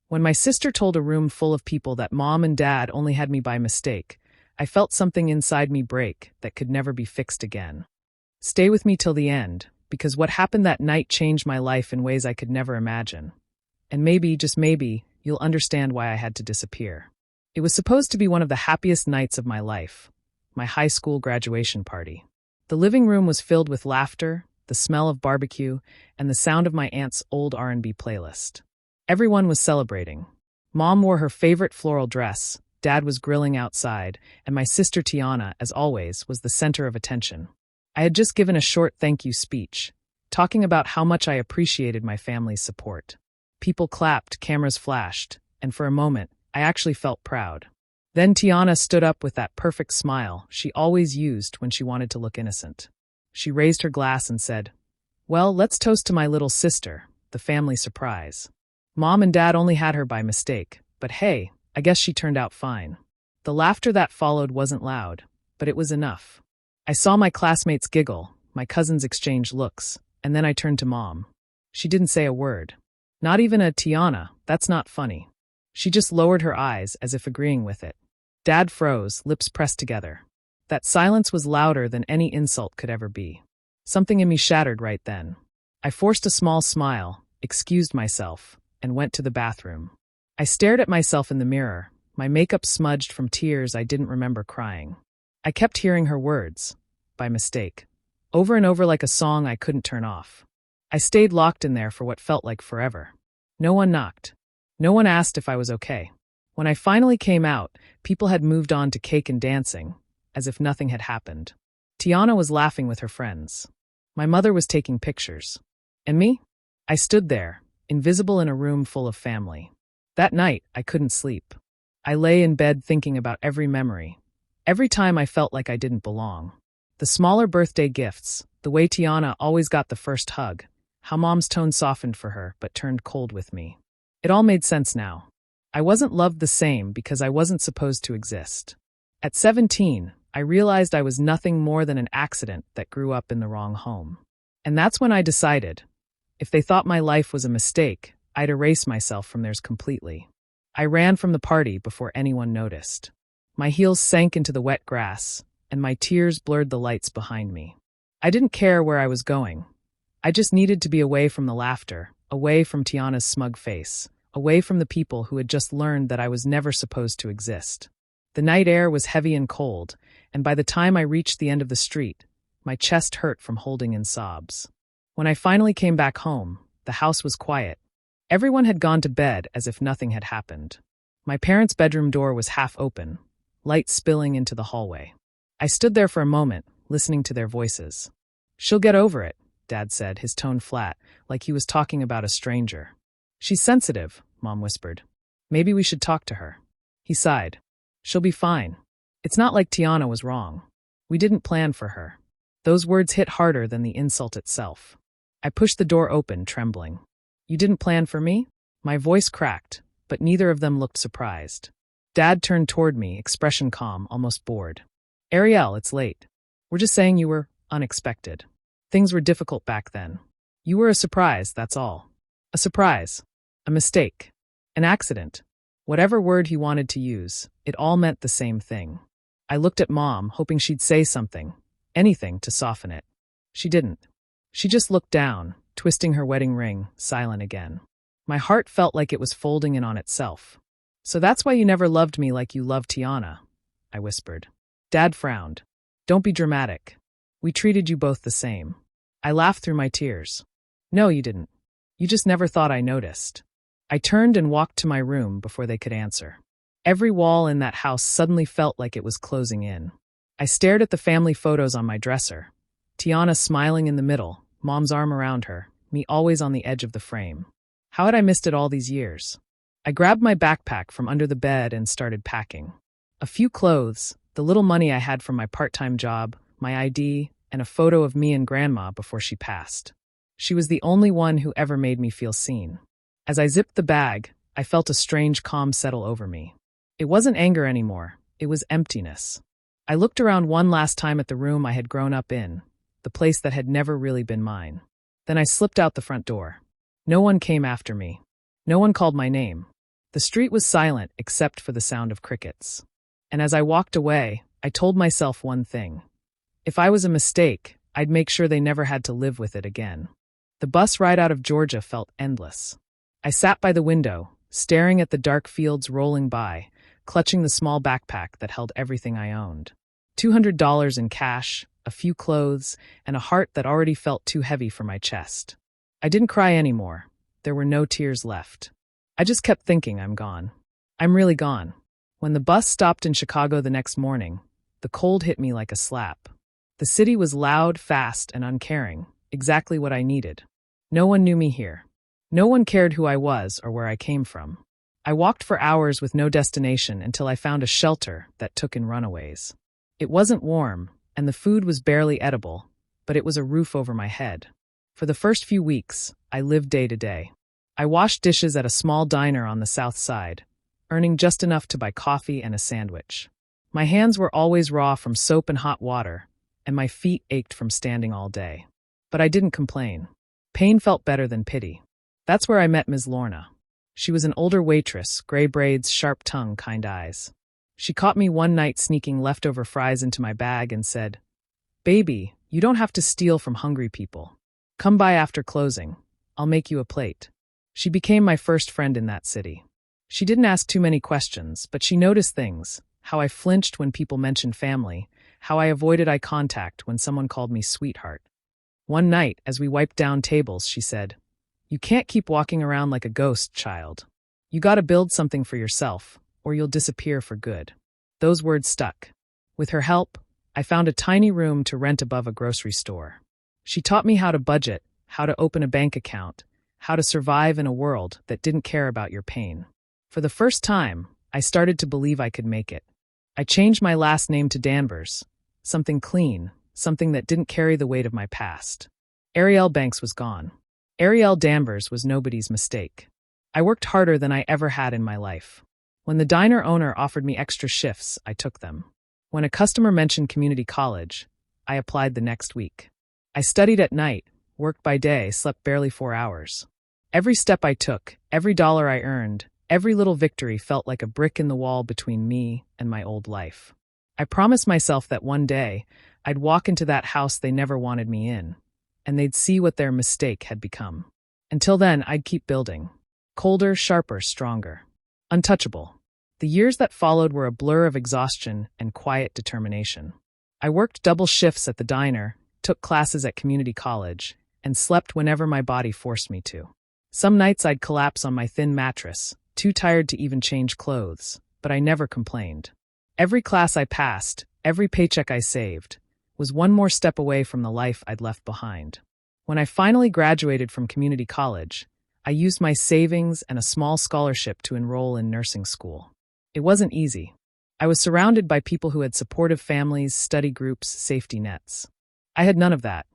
When my sister told a room full of people that Mom and Dad only had me by mistake, I felt something inside me break that could never be fixed again. Stay with me till the end, because what happened that night changed my life in ways I could never imagine. And maybe, just maybe, you'll understand why I had to disappear. It was supposed to be one of the happiest nights of my life, my high school graduation party. The living room was filled with laughter, the smell of barbecue, and the sound of my aunt's old R&B playlist. Everyone was celebrating. Mom wore her favorite floral dress, Dad was grilling outside, and my sister Tiana, as always, was the center of attention. I had just given a short thank you speech, talking about how much I appreciated my family's support. People clapped, cameras flashed, and for a moment, I actually felt proud. Then Tiana stood up with that perfect smile she always used when she wanted to look innocent. She raised her glass and said, "Well, let's toast to my little sister, the family surprise. Mom and Dad only had her by mistake, but hey, I guess she turned out fine." The laughter that followed wasn't loud, but it was enough. I saw my classmates giggle, my cousins exchange looks, and then I turned to Mom. She didn't say a word. Not even a "Tiana, that's not funny." She just lowered her eyes as if agreeing with it. Dad froze, lips pressed together. That silence was louder than any insult could ever be. Something in me shattered right then. I forced a small smile, excused myself, and went to the bathroom. I stared at myself in the mirror, my makeup smudged from tears I didn't remember crying. I kept hearing her words, by mistake, over and over like a song I couldn't turn off. I stayed locked in there for what felt like forever. No one knocked. No one asked if I was okay. When I finally came out, people had moved on to cake and dancing, as if nothing had happened. Tiana was laughing with her friends. My mother was taking pictures. And me? I stood there, invisible in a room full of family. That night, I couldn't sleep. I lay in bed thinking about every memory. Every time I felt like I didn't belong. The smaller birthday gifts, the way Tiana always got the first hug, how Mom's tone softened for her but turned cold with me. It all made sense now. I wasn't loved the same because I wasn't supposed to exist. At 17, I realized I was nothing more than an accident that grew up in the wrong home. And that's when I decided, if they thought my life was a mistake, I'd erase myself from theirs completely. I ran from the party before anyone noticed. My heels sank into the wet grass, and my tears blurred the lights behind me. I didn't care where I was going. I just needed to be away from the laughter, away from Tiana's smug face, away from the people who had just learned that I was never supposed to exist. The night air was heavy and cold, and by the time I reached the end of the street, my chest hurt from holding in sobs. When I finally came back home, the house was quiet. Everyone had gone to bed as if nothing had happened. My parents' bedroom door was half open, light spilling into the hallway. I stood there for a moment, listening to their voices. "She'll get over it," Dad said, his tone flat, like he was talking about a stranger. "She's sensitive," Mom whispered. "Maybe we should talk to her." He sighed. "She'll be fine. It's not like Tiana was wrong. We didn't plan for her." Those words hit harder than the insult itself. I pushed the door open, trembling. "You didn't plan for me?" My voice cracked, but neither of them looked surprised. Dad turned toward me, expression calm, almost bored. "Ariel, it's late. We're just saying you were unexpected. Things were difficult back then. You were a surprise, that's all. A surprise. A mistake. An accident." Whatever word he wanted to use, it all meant the same thing. I looked at Mom, hoping she'd say something, anything to soften it. She didn't. She just looked down, twisting her wedding ring, silent again. My heart felt like it was folding in on itself. "So that's why you never loved me like you loved Tiana," I whispered. Dad frowned. "Don't be dramatic. We treated you both the same." I laughed through my tears. "No, you didn't. You just never thought I noticed." I turned and walked to my room before they could answer. Every wall in that house suddenly felt like it was closing in. I stared at the family photos on my dresser. Tiana smiling in the middle, Mom's arm around her, me always on the edge of the frame. How had I missed it all these years? I grabbed my backpack from under the bed and started packing. A few clothes, the little money I had from my part-time job, my ID, and a photo of me and Grandma before she passed. She was the only one who ever made me feel seen. As I zipped the bag, I felt a strange calm settle over me. It wasn't anger anymore, it was emptiness. I looked around one last time at the room I had grown up in, the place that had never really been mine. Then I slipped out the front door. No one came after me. No one called my name. The street was silent except for the sound of crickets. And as I walked away, I told myself one thing. If I was a mistake, I'd make sure they never had to live with it again. The bus ride out of Georgia felt endless. I sat by the window, staring at the dark fields rolling by, clutching the small backpack that held everything I owned. $200 in cash, a few clothes, and a heart that already felt too heavy for my chest. I didn't cry anymore. There were no tears left. I just kept thinking I'm gone. I'm really gone. When the bus stopped in Chicago the next morning, the cold hit me like a slap. The city was loud, fast, and uncaring, exactly what I needed. No one knew me here. No one cared who I was or where I came from. I walked for hours with no destination until I found a shelter that took in runaways. It wasn't warm, and the food was barely edible, but it was a roof over my head. For the first few weeks, I lived day to day. I washed dishes at a small diner on the south side, earning just enough to buy coffee and a sandwich. My hands were always raw from soap and hot water, and my feet ached from standing all day. But I didn't complain. Pain felt better than pity. That's where I met Ms. Lorna. She was an older waitress, gray braids, sharp tongue, kind eyes. She caught me one night sneaking leftover fries into my bag and said, "Baby, you don't have to steal from hungry people. Come by after closing. I'll make you a plate." She became my first friend in that city. She didn't ask too many questions, but she noticed things, how I flinched when people mentioned family, how I avoided eye contact when someone called me sweetheart. One night, as we wiped down tables, she said, "You can't keep walking around like a ghost, child. You gotta build something for yourself, or you'll disappear for good." Those words stuck. With her help, I found a tiny room to rent above a grocery store. She taught me how to budget, how to open a bank account, how to survive in a world that didn't care about your pain. For the first time, I started to believe I could make it. I changed my last name to Danvers, something clean, something that didn't carry the weight of my past. Ariel Banks was gone. Ariel Danvers was nobody's mistake. I worked harder than I ever had in my life. When the diner owner offered me extra shifts, I took them. When a customer mentioned community college, I applied the next week. I studied at night, worked by day, slept barely 4 hours. Every step I took, every dollar I earned, every little victory felt like a brick in the wall between me and my old life. I promised myself that one day, I'd walk into that house they never wanted me in, and they'd see what their mistake had become. Until then, I'd keep building. Colder, sharper, stronger. Untouchable. The years that followed were a blur of exhaustion and quiet determination. I worked double shifts at the diner, took classes at community college, and slept whenever my body forced me to. Some nights I'd collapse on my thin mattress, too tired to even change clothes, but I never complained. Every class I passed, every paycheck I saved, was one more step away from the life I'd left behind. When I finally graduated from community college, I used my savings and a small scholarship to enroll in nursing school. It wasn't easy. I was surrounded by people who had supportive families, study groups, safety nets. I had none of that.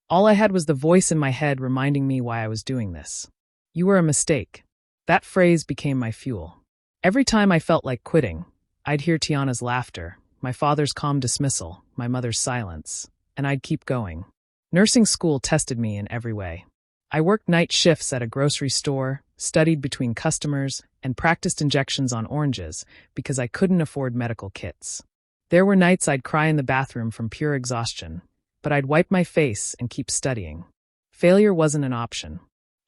All I had was the voice in my head reminding me why I was doing this. "You were a mistake." That phrase became my fuel. Every time I felt like quitting, I'd hear Tiana's laughter, my father's calm dismissal, my mother's silence, and I'd keep going. Nursing school tested me in every way. I worked night shifts at a grocery store, studied between customers, and practiced injections on oranges because I couldn't afford medical kits. There were nights I'd cry in the bathroom from pure exhaustion, but I'd wipe my face and keep studying. Failure wasn't an option.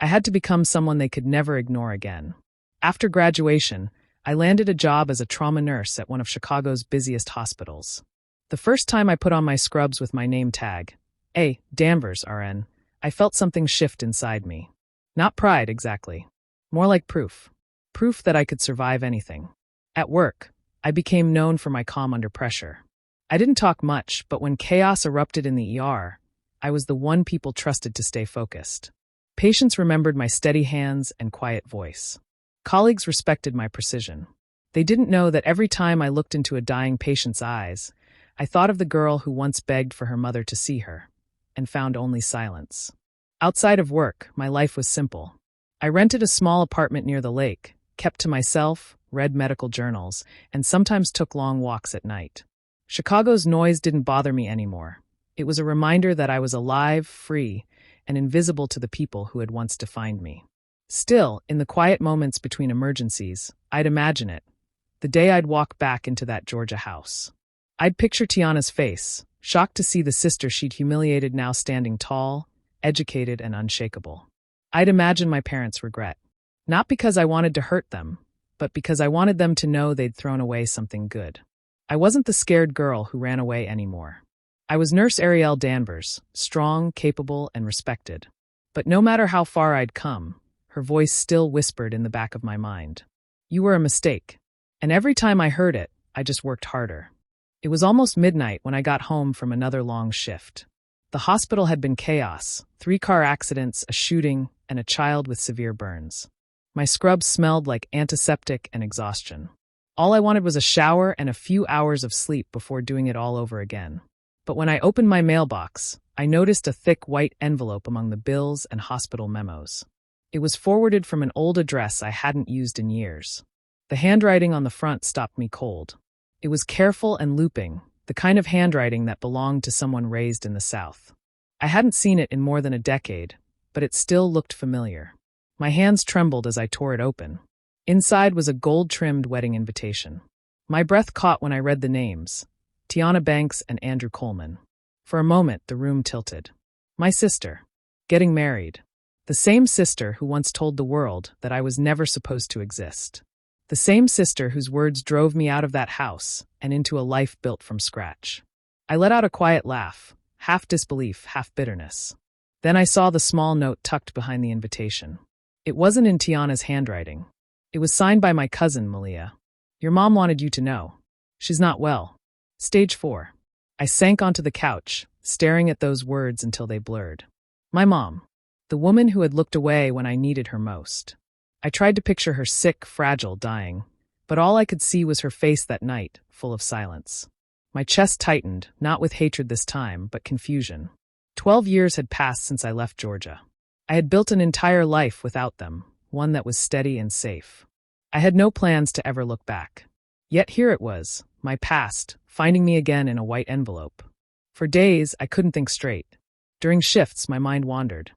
I had to become someone they could never ignore again. After graduation, I landed a job as a trauma nurse at one of Chicago's busiest hospitals. The first time I put on my scrubs with my name tag, A. Danvers, RN, I felt something shift inside me. Not pride, exactly. More like proof. Proof that I could survive anything. At work, I became known for my calm under pressure. I didn't talk much, but when chaos erupted in the ER, I was the one people trusted to stay focused. Patients remembered my steady hands and quiet voice. Colleagues respected my precision. They didn't know that every time I looked into a dying patient's eyes, I thought of the girl who once begged for her mother to see her, and found only silence. Outside of work, my life was simple. I rented a small apartment near the lake, kept to myself, read medical journals, and sometimes took long walks at night. Chicago's noise didn't bother me anymore. It was a reminder that I was alive, free, and invisible to the people who had once defined me. Still, in the quiet moments between emergencies, I'd imagine it. The day I'd walk back into that Georgia house. I'd picture Tiana's face, shocked to see the sister she'd humiliated now standing tall, educated, and unshakable. I'd imagine my parents' regret. Not because I wanted to hurt them, but because I wanted them to know they'd thrown away something good. I wasn't the scared girl who ran away anymore. I was Nurse Ariel Danvers, strong, capable, and respected. But no matter how far I'd come, her voice still whispered in the back of my mind. You were a mistake. And every time I heard it, I just worked harder. It was almost midnight when I got home from another long shift. The hospital had been chaos, 3 car accidents, a shooting, and a child with severe burns. My scrubs smelled like antiseptic and exhaustion. All I wanted was a shower and a few hours of sleep before doing it all over again. But when I opened my mailbox, I noticed a thick white envelope among the bills and hospital memos. It was forwarded from an old address I hadn't used in years. The handwriting on the front stopped me cold. It was careful and looping, the kind of handwriting that belonged to someone raised in the South. I hadn't seen it in more than a decade, but it still looked familiar. My hands trembled as I tore it open. Inside was a gold-trimmed wedding invitation. My breath caught when I read the names, Tiana Banks and Andrew Coleman. For a moment, the room tilted. My sister. Getting married. The same sister who once told the world that I was never supposed to exist. The same sister whose words drove me out of that house and into a life built from scratch. I let out a quiet laugh, half disbelief, half bitterness. Then I saw the small note tucked behind the invitation. It wasn't in Tiana's handwriting. It was signed by my cousin, Malia. Your mom wanted you to know. She's not well. Stage 4. I sank onto the couch, staring at those words until they blurred. My mom. The woman who had looked away when I needed her most. I tried to picture her sick, fragile, dying, but all I could see was her face that night, full of silence. My chest tightened, not with hatred this time, but confusion. 12 years had passed since I left Georgia. I had built an entire life without them, one that was steady and safe. I had no plans to ever look back. Yet here it was, my past, finding me again in a white envelope. For days, I couldn't think straight. During shifts, my mind wandered.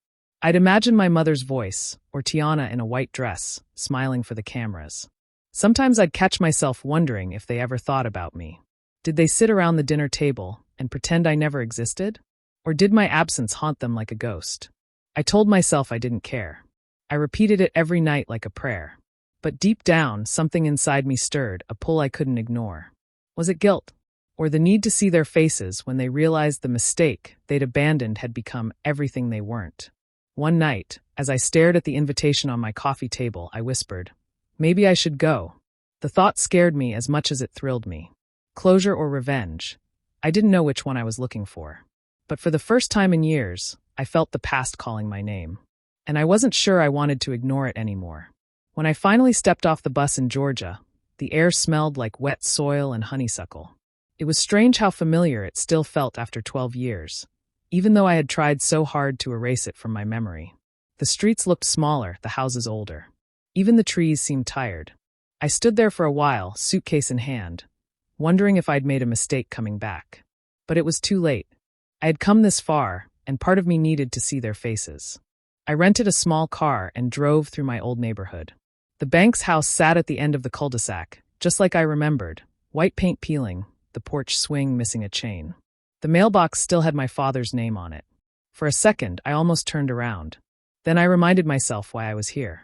I'd imagine my mother's voice, or Tiana in a white dress, smiling for the cameras. Sometimes I'd catch myself wondering if they ever thought about me. Did they sit around the dinner table and pretend I never existed? Or did my absence haunt them like a ghost? I told myself I didn't care. I repeated it every night like a prayer. But deep down, something inside me stirred, a pull I couldn't ignore. Was it guilt? Or the need to see their faces when they realized the mistake they'd abandoned had become everything they weren't? One night, as I stared at the invitation on my coffee table, I whispered, maybe I should go. The thought scared me as much as it thrilled me. Closure or revenge? I didn't know which one I was looking for. But for the first time in years, I felt the past calling my name. And I wasn't sure I wanted to ignore it anymore. When I finally stepped off the bus in Georgia, the air smelled like wet soil and honeysuckle. It was strange how familiar it still felt after 12 years. Even though I had tried so hard to erase it from my memory. The streets looked smaller, the houses older. Even the trees seemed tired. I stood there for a while, suitcase in hand, wondering if I'd made a mistake coming back. But it was too late. I had come this far, and part of me needed to see their faces. I rented a small car and drove through my old neighborhood. The Banks house sat at the end of the cul-de-sac, just like I remembered, white paint peeling, the porch swing missing a chain. The mailbox still had my father's name on it. For a second, I almost turned around. Then I reminded myself why I was here.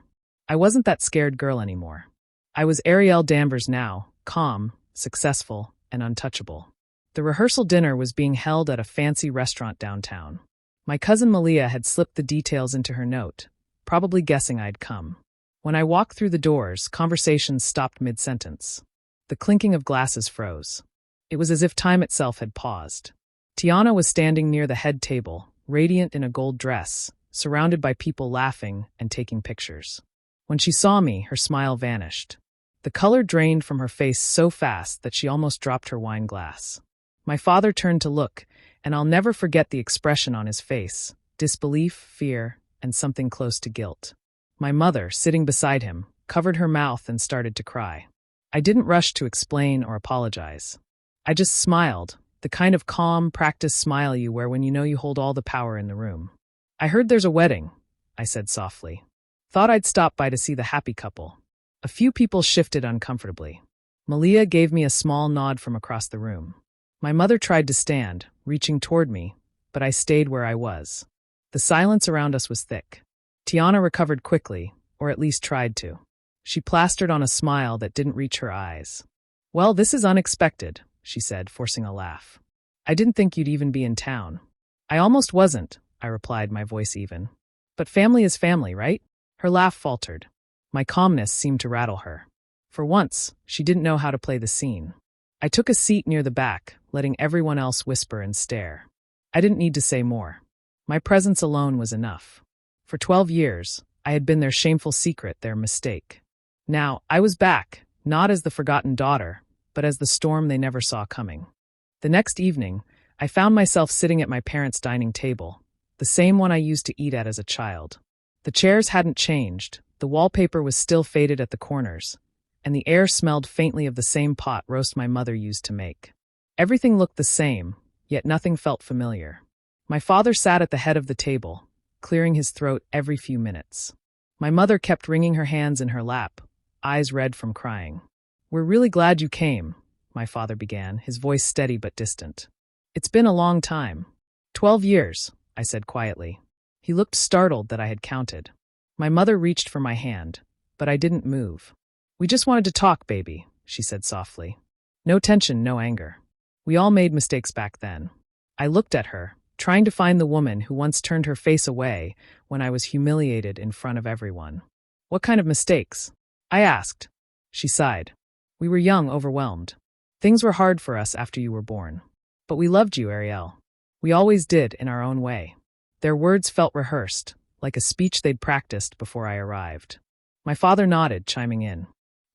I wasn't that scared girl anymore. I was Ariel Danvers now, calm, successful, and untouchable. The rehearsal dinner was being held at a fancy restaurant downtown. My cousin Malia had slipped the details into her note, probably guessing I'd come. When I walked through the doors, conversations stopped mid-sentence. The clinking of glasses froze. It was as if time itself had paused. Tiana was standing near the head table, radiant in a gold dress, surrounded by people laughing and taking pictures. When she saw me, her smile vanished. The color drained from her face so fast that she almost dropped her wine glass. My father turned to look, and I'll never forget the expression on his face, disbelief, fear, and something close to guilt. My mother, sitting beside him, covered her mouth and started to cry. I didn't rush to explain or apologize. I just smiled, the kind of calm, practiced smile you wear when you know you hold all the power in the room. I heard there's a wedding, I said softly. Thought I'd stop by to see the happy couple. A few people shifted uncomfortably. Malia gave me a small nod from across the room. My mother tried to stand, reaching toward me, but I stayed where I was. The silence around us was thick. Tiana recovered quickly, or at least tried to. She plastered on a smile that didn't reach her eyes. "Well, this is unexpected," she said, forcing a laugh. "I didn't think you'd even be in town." "I almost wasn't," I replied, my voice even. "But family is family, right?" Her laugh faltered. My calmness seemed to rattle her. For once, she didn't know how to play the scene. I took a seat near the back, letting everyone else whisper and stare. I didn't need to say more. My presence alone was enough. For 12 years, I had been their shameful secret, their mistake. Now, I was back, not as the forgotten daughter, but as the storm they never saw coming. The next evening, I found myself sitting at my parents' dining table, the same one I used to eat at as a child. The chairs hadn't changed, the wallpaper was still faded at the corners, and the air smelled faintly of the same pot roast my mother used to make. Everything looked the same, yet nothing felt familiar. My father sat at the head of the table, clearing his throat every few minutes. My mother kept wringing her hands in her lap, eyes red from crying. "We're really glad you came," my father began, his voice steady but distant. "It's been a long time." 12 years, I said quietly. He looked startled that I had counted. My mother reached for my hand, but I didn't move. "We just wanted to talk, baby," she said softly. No tension, no anger. We all made mistakes back then. I looked at her, trying to find the woman who once turned her face away when I was humiliated in front of everyone. "What kind of mistakes?" I asked. She sighed. "We were young, overwhelmed. Things were hard for us after you were born. But we loved you, Ariel. We always did, in our own way." Their words felt rehearsed, like a speech they'd practiced before I arrived. My father nodded, chiming in.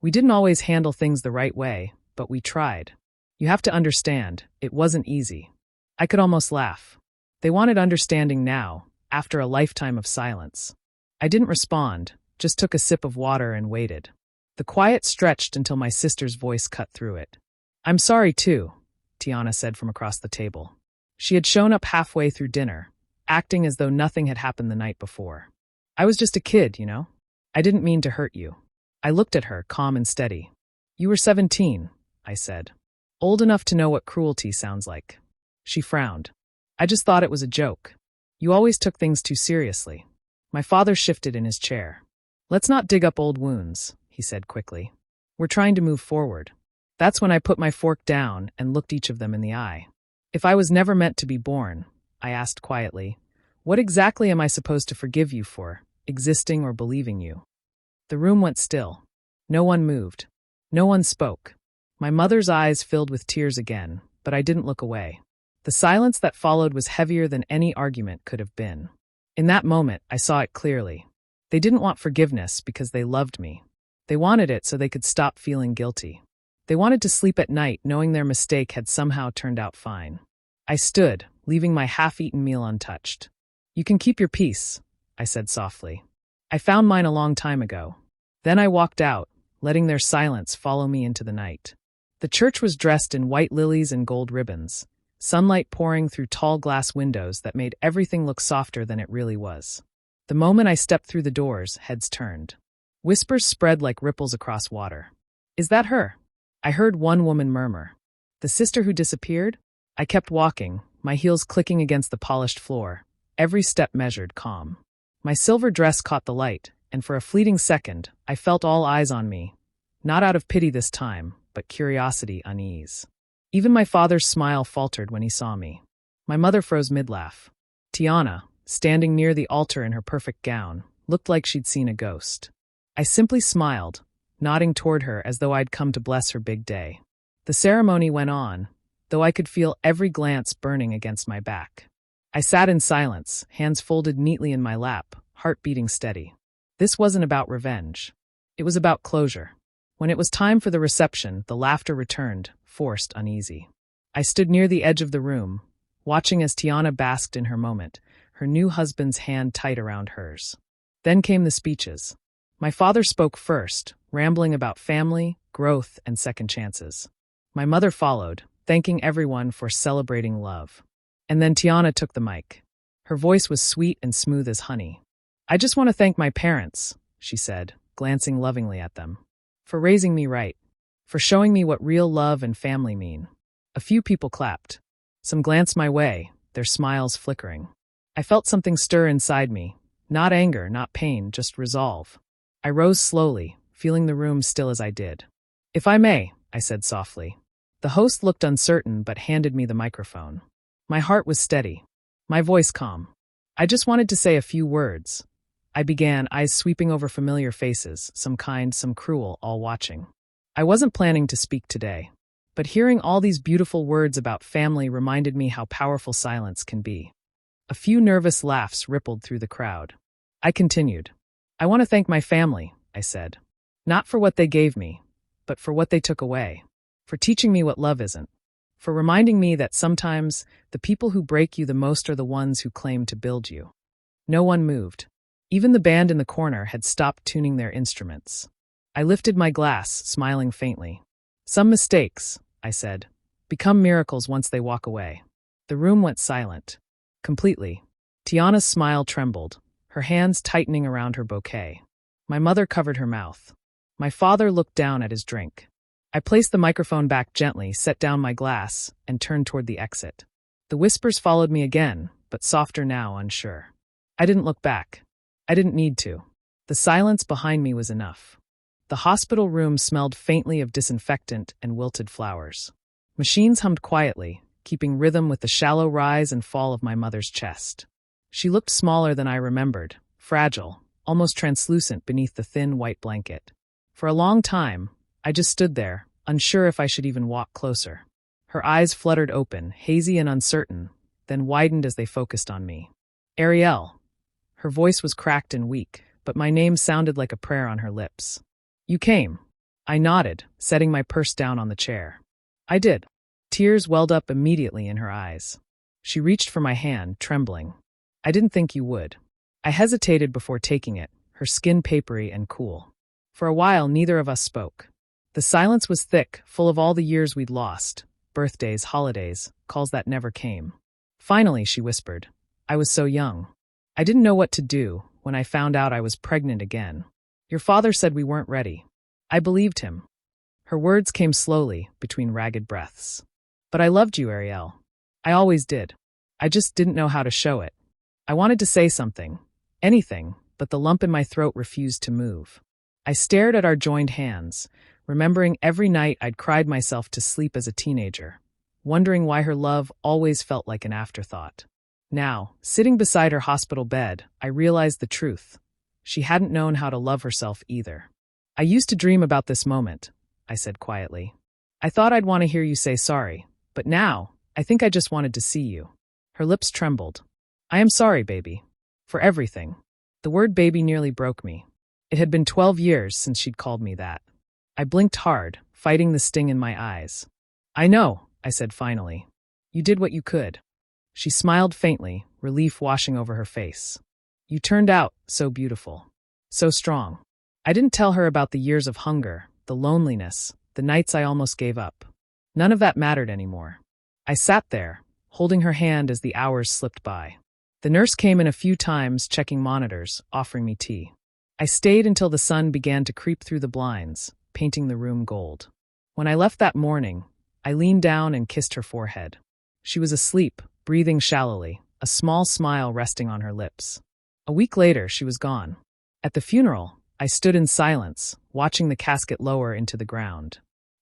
"We didn't always handle things the right way, but we tried. You have to understand, it wasn't easy." I could almost laugh. They wanted understanding now, after a lifetime of silence. I didn't respond, just took a sip of water and waited. The quiet stretched until my sister's voice cut through it. "I'm sorry too," Tiana said from across the table. She had shown up halfway through dinner, acting as though nothing had happened the night before. "I was just a kid, you know? I didn't mean to hurt you." I looked at her, calm and steady. "You were 17, I said. "Old enough to know what cruelty sounds like." She frowned. "I just thought it was a joke. You always took things too seriously." My father shifted in his chair. "Let's not dig up old wounds," he said quickly. "We're trying to move forward." That's when I put my fork down and looked each of them in the eye. "If I was never meant to be born," I asked quietly, "what exactly am I supposed to forgive you for, existing or believing you?" The room went still. No one moved. No one spoke. My mother's eyes filled with tears again, but I didn't look away. The silence that followed was heavier than any argument could have been. In that moment, I saw it clearly. They didn't want forgiveness because they loved me. They wanted it so they could stop feeling guilty. They wanted to sleep at night knowing their mistake had somehow turned out fine. I stood, leaving my half-eaten meal untouched. "You can keep your peace," I said softly. "I found mine a long time ago." Then I walked out, letting their silence follow me into the night. The church was dressed in white lilies and gold ribbons, sunlight pouring through tall glass windows that made everything look softer than it really was. The moment I stepped through the doors, heads turned. Whispers spread like ripples across water. "Is that her?" I heard one woman murmur. "The sister who disappeared?" I kept walking, my heels clicking against the polished floor, every step measured, calm. My silver dress caught the light, and for a fleeting second, I felt all eyes on me. Not out of pity this time, but curiosity, unease. Even my father's smile faltered when he saw me. My mother froze mid-laugh. Tiana, standing near the altar in her perfect gown, looked like she'd seen a ghost. I simply smiled, nodding toward her as though I'd come to bless her big day. The ceremony went on, though I could feel every glance burning against my back. I sat in silence, hands folded neatly in my lap, heart beating steady. This wasn't about revenge. It was about closure. When it was time for the reception, the laughter returned, forced, uneasy. I stood near the edge of the room, watching as Tiana basked in her moment, her new husband's hand tight around hers. Then came the speeches. My father spoke first, rambling about family, growth, and second chances. My mother followed, thanking everyone for celebrating love. And then Tiana took the mic. Her voice was sweet and smooth as honey. "I just want to thank my parents, she said, glancing lovingly at them. For raising me right. For showing me what real love and family mean. A few people clapped. Some glanced my way, their smiles flickering. I felt something stir inside me. Not anger, not pain, just resolve. I rose slowly, feeling the room still as I did. If I may, I said softly. The host looked uncertain but handed me the microphone. My heart was steady. My voice calm. I just wanted to say a few words. I began, eyes sweeping over familiar faces, some kind, some cruel, all watching. I wasn't planning to speak today, but hearing all these beautiful words about family reminded me how powerful silence can be. A few nervous laughs rippled through the crowd. I continued. I want to thank my family, I said. Not for what they gave me, but for what they took away. For teaching me what love isn't. For reminding me that sometimes the people who break you the most are the ones who claim to build you. No one moved. Even the band in the corner had stopped tuning their instruments. I lifted my glass, smiling faintly. Some mistakes, I said, become miracles once they walk away. The room went silent. Completely. Tiana's smile trembled, her hands tightening around her bouquet. My mother covered her mouth. My father looked down at his drink. I placed the microphone back gently, set down my glass, and turned toward the exit. The whispers followed me again, but softer now, unsure. I didn't look back. I didn't need to. The silence behind me was enough. The hospital room smelled faintly of disinfectant and wilted flowers. Machines hummed quietly, keeping rhythm with the shallow rise and fall of my mother's chest. She looked smaller than I remembered, fragile, almost translucent beneath the thin white blanket. For a long time, I just stood there, unsure if I should even walk closer. Her eyes fluttered open, hazy and uncertain, then widened as they focused on me. Ariel. Her voice was cracked and weak, but my name sounded like a prayer on her lips. You came. I nodded, setting my purse down on the chair. I did. Tears welled up immediately in her eyes. She reached for my hand, trembling. I didn't think you would. I hesitated before taking it, her skin papery and cool. For a while, neither of us spoke. The silence was thick, full of all the years we'd lost, birthdays, holidays, calls that never came. Finally, she whispered. I was so young. I didn't know what to do when I found out I was pregnant again. Your father said we weren't ready. I believed him. Her words came slowly, between ragged breaths. But I loved you, Ariel. I always did. I just didn't know how to show it. I wanted to say something, anything, but the lump in my throat refused to move. I stared at our joined hands, remembering every night I'd cried myself to sleep as a teenager, wondering why her love always felt like an afterthought. Now, sitting beside her hospital bed, I realized the truth. She hadn't known how to love herself either. I used to dream about this moment, I said quietly. I thought I'd want to hear you say sorry, but now, I think I just wanted to see you. Her lips trembled. I am sorry, baby. For everything. The word baby nearly broke me. It had been 12 years since she'd called me that. I blinked hard, fighting the sting in my eyes. I know, I said finally. You did what you could. She smiled faintly, relief washing over her face. You turned out so beautiful. So strong. I didn't tell her about the years of hunger, the loneliness, the nights I almost gave up. None of that mattered anymore. I sat there, holding her hand as the hours slipped by. The nurse came in a few times, checking monitors, offering me tea. I stayed until the sun began to creep through the blinds, painting the room gold. When I left that morning, I leaned down and kissed her forehead. She was asleep, breathing shallowly, a small smile resting on her lips. A week later, she was gone. At the funeral, I stood in silence, watching the casket lower into the ground.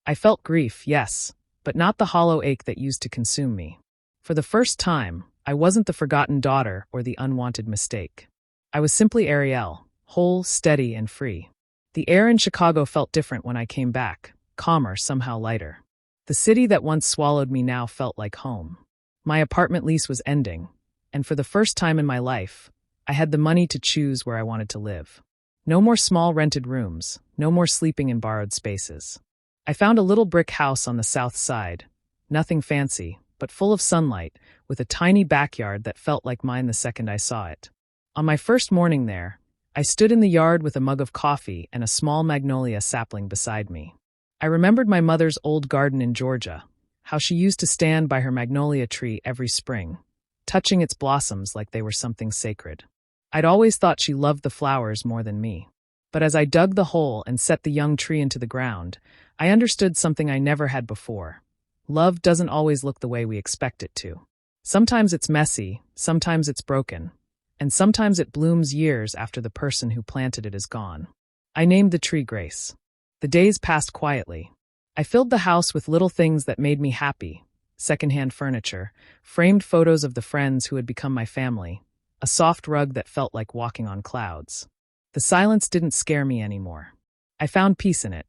I felt grief, yes, but not the hollow ache that used to consume me. For the first time, I wasn't the forgotten daughter or the unwanted mistake. I was simply Ariel, whole, steady, and free. The air in Chicago felt different when I came back, calmer, somehow lighter. The city that once swallowed me now felt like home. My apartment lease was ending, and for the first time in my life, I had the money to choose where I wanted to live. No more small rented rooms, no more sleeping in borrowed spaces. I found a little brick house on the south side, nothing fancy, but full of sunlight, with a tiny backyard that felt like mine the second I saw it. On my first morning there, I stood in the yard with a mug of coffee and a small magnolia sapling beside me. I remembered my mother's old garden in Georgia, how she used to stand by her magnolia tree every spring, touching its blossoms like they were something sacred. I'd always thought she loved the flowers more than me. But as I dug the hole and set the young tree into the ground, I understood something I never had before. Love doesn't always look the way we expect it to. Sometimes it's messy, sometimes it's broken, and sometimes it blooms years after the person who planted it is gone. I named the tree Grace. The days passed quietly. I filled the house with little things that made me happy: secondhand furniture, framed photos of the friends who had become my family, a soft rug that felt like walking on clouds. The silence didn't scare me anymore. I found peace in it.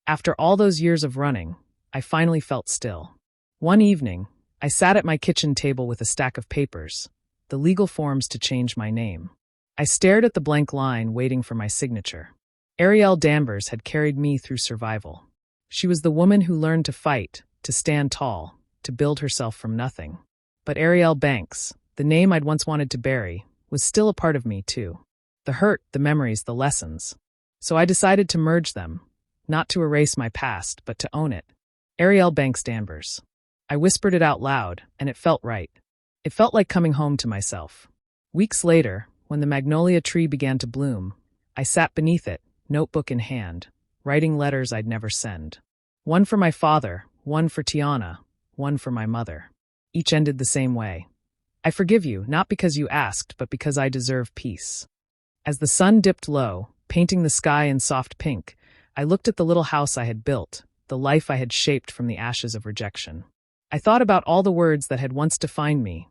After all those years of running, I finally felt still. One evening, I sat at my kitchen table with a stack of papers, the legal forms to change my name. I stared at the blank line, waiting for my signature. Ariel Danvers had carried me through survival. She was the woman who learned to fight, to stand tall, to build herself from nothing. But Ariel Banks, the name I'd once wanted to bury, was still a part of me too. The hurt, the memories, the lessons. So I decided to merge them, not to erase my past, but to own it. Ariel Banks Danvers. I whispered it out loud, and it felt right. It felt like coming home to myself. Weeks later, when the magnolia tree began to bloom, I sat beneath it, notebook in hand, writing letters I'd never send. One for my father, one for Tiana, one for my mother. Each ended the same way. I forgive you, not because you asked, but because I deserve peace. As the sun dipped low, painting the sky in soft pink, I looked at the little house I had built, the life I had shaped from the ashes of rejection. I thought about all the words that had once defined me: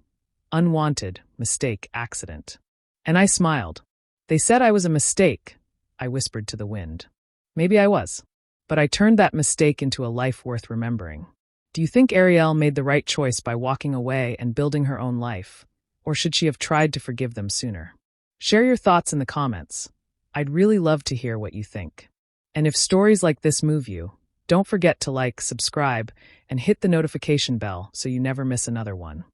unwanted, mistake, accident. And I smiled. They said I was a mistake, I whispered to the wind. Maybe I was. But I turned that mistake into a life worth remembering. Do you think Ariel made the right choice by walking away and building her own life? Or should she have tried to forgive them sooner? Share your thoughts in the comments. I'd really love to hear what you think. And if stories like this move you, don't forget to like, subscribe, and hit the notification bell so you never miss another one.